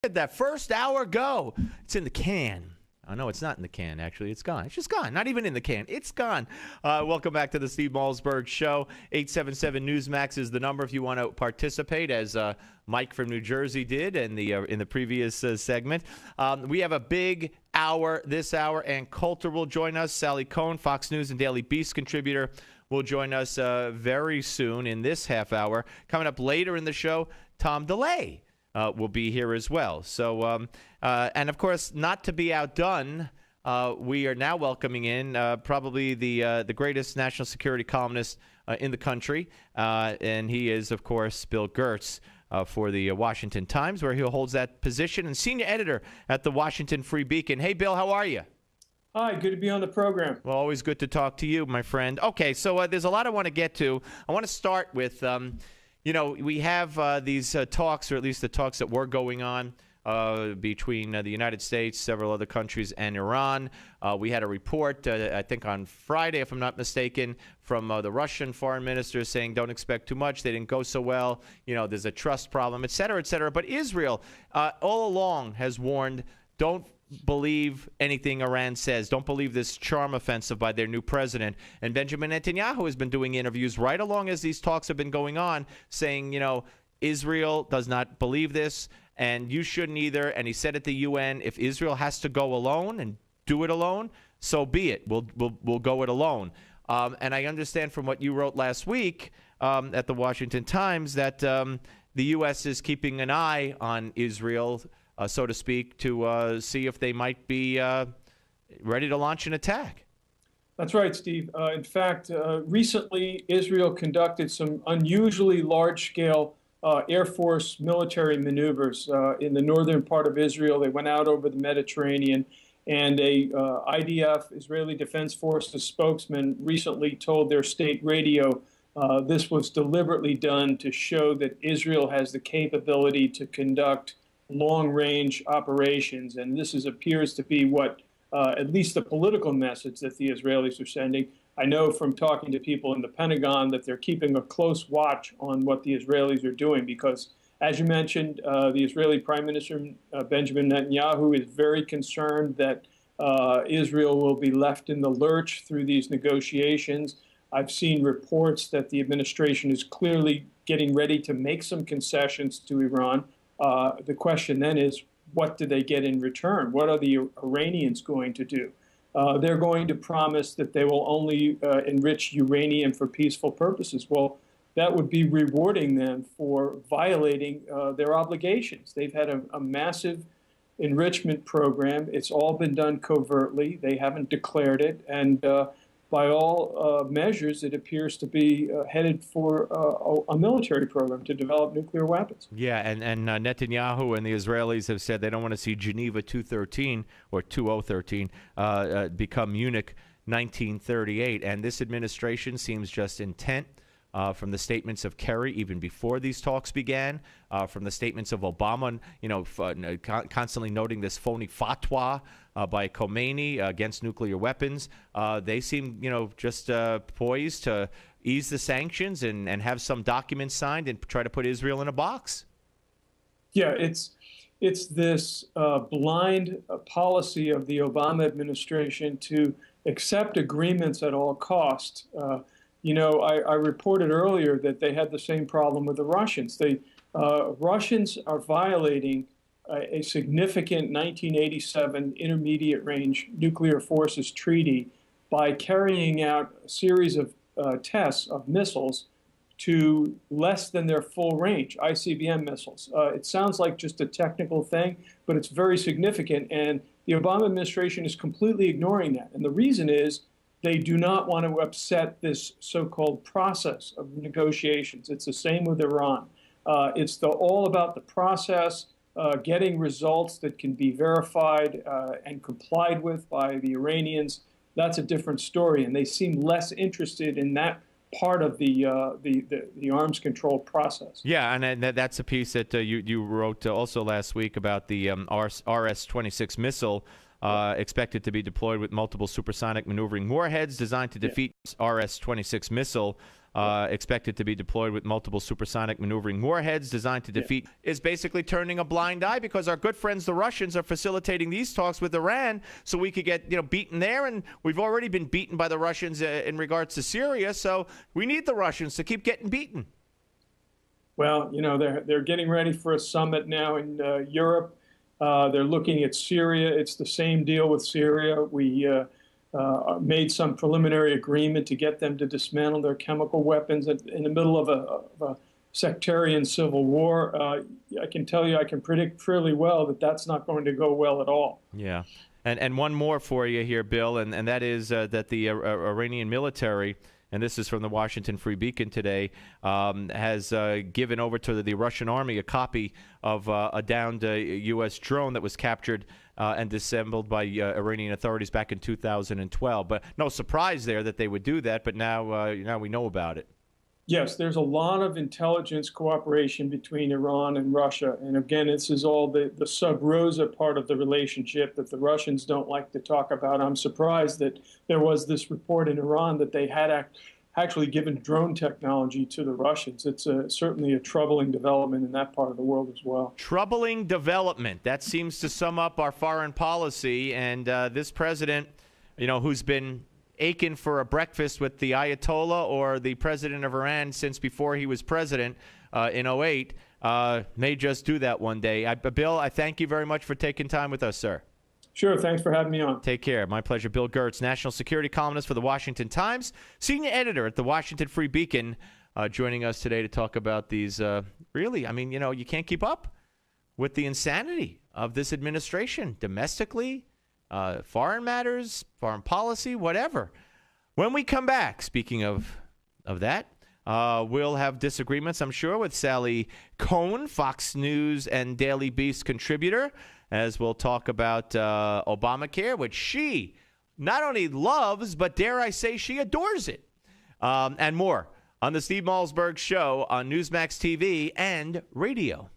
Did that first hour go? It's in the can. Oh, no, it's not in the can, actually. It's gone. It's just gone. Not even in the can. It's gone. Welcome back to the Steve Malzberg Show. 877 Newsmax is the number if you want to participate, as Mike from New Jersey did in the previous segment. We have a big hour this hour, and Coulter will join us. Sally Cohn, Fox News and Daily Beast contributor, will join us very soon in this half hour. Coming up later in the show, Tom DeLay will be here as well. So, and of course, not to be outdone, we are now welcoming in probably the greatest national security columnist in the country, and he is, of course, Bill Gertz for the Washington Times, where he holds that position, and senior editor at the Washington Free Beacon. Hey, Bill, how are you? Hi, good to be on the program. Well, always good to talk to you, my friend. Okay, so there's a lot I want to get to. I want to start with we have these talks, or at least the talks that were going on between the United States, several other countries, and Iran. We had a report, I think on Friday, if I'm not mistaken, from the Russian foreign minister saying don't expect too much. They didn't go so well. There's a trust problem, et cetera, et cetera. But Israel all along has warned, don't believe anything Iran says. Don't believe this charm offensive by their new president. And Benjamin Netanyahu has been doing interviews right along as these talks have been going on, saying, Israel does not believe this, and you shouldn't either. And he said at the UN, if Israel has to go alone and do it alone, so be it. We'll go it alone. And I understand from what you wrote last week at the Washington Times that the U.S. is keeping an eye on Israel, so to speak, to see if they might be ready to launch an attack. That's right, Steve. In fact, recently Israel conducted some unusually large-scale Air Force military maneuvers in the northern part of Israel. They went out over the Mediterranean, and a IDF, Israeli Defense Forces spokesman, recently told their state radio this was deliberately done to show that Israel has the capability to conduct long-range operations, and this appears to be what at least the political message that the Israelis are sending. I know from talking to people in the Pentagon that they're keeping a close watch on what the Israelis are doing because, as you mentioned, the Israeli Prime Minister Benjamin Netanyahu is very concerned that Israel will be left in the lurch through these negotiations. I've seen reports that the administration is clearly getting ready to make some concessions to Iran. The question then is, what do they get in return? What are the Iranians going to do? They're going to promise that they will only enrich uranium for peaceful purposes. Well, that would be rewarding them for violating their obligations. They've had a massive enrichment program. It's all been done covertly. They haven't declared it. And by all measures, it appears to be headed for a military program to develop nuclear weapons. Yeah, and Netanyahu and the Israelis have said they don't want to see Geneva 213 or 2013 become Munich 1938. And this administration seems just intent, from the statements of Kerry even before these talks began, from the statements of Obama, constantly noting this phony fatwa by Khomeini against nuclear weapons. They seem, just poised to ease the sanctions and have some documents signed and try to put Israel in a box. Yeah, it's this blind policy of the Obama administration to accept agreements at all costs. I reported earlier that they had the same problem with the Russians. Russians are violating a significant 1987 intermediate range nuclear forces treaty by carrying out a series of tests of missiles to less than their full range, ICBM missiles. It sounds like just a technical thing, but it's very significant. And the Obama administration is completely ignoring that. And the reason is they do not want to upset this so-called process of negotiations. It's the same with Iran. It's all about the process, getting results that can be verified and complied with by the Iranians. That's a different story, and they seem less interested in that part of the arms control process. Yeah, and that's a piece that you wrote also last week about the RS-26 missile expected to be deployed with multiple supersonic maneuvering warheads designed to defeat RS-26 missile. expected to be deployed with multiple supersonic maneuvering warheads designed to defeat, is basically turning a blind eye because our good friends, the Russians, are facilitating these talks with Iran so we could get beaten there. And we've already been beaten by the Russians in regards to Syria. So we need the Russians to keep getting beaten. Well, they're getting ready for a summit now in Europe. They're looking at Syria. It's the same deal with Syria. We made some preliminary agreement to get them to dismantle their chemical weapons in the middle of a sectarian civil war. I can tell you, I can predict fairly well that that's not going to go well at all. Yeah. And one more for you here, Bill, and that is that the Iranian military, and this is from the Washington Free Beacon today, has given over to the Russian army a copy of a downed U.S. drone that was captured and disassembled by Iranian authorities back in 2012. But no surprise there that they would do that, but now we know about it. Yes, there's a lot of intelligence cooperation between Iran and Russia. And again, this is all the sub rosa part of the relationship that the Russians don't like to talk about. I'm surprised that there was this report in Iran that they had actually given drone technology to the Russians. It's certainly a troubling development in that part of the world as well. Troubling development. That seems to sum up our foreign policy. And this president, who's been aching for a breakfast with the Ayatollah or the president of Iran since before he was president in 2008, may just do that one day. Bill, I thank you very much for taking time with us, sir. Sure. Thanks for having me on. Take care. My pleasure. Bill Gertz, national security columnist for the Washington Times, senior editor at the Washington Free Beacon, joining us today to talk about these really, you can't keep up with the insanity of this administration domestically, foreign matters, foreign policy, whatever. When we come back, speaking of that, we'll have disagreements, I'm sure, with Sally Cohn, Fox News and Daily Beast contributor, as we'll talk about Obamacare, which she not only loves, but dare I say she adores it, and more on the Steve Malzberg Show on Newsmax TV and radio.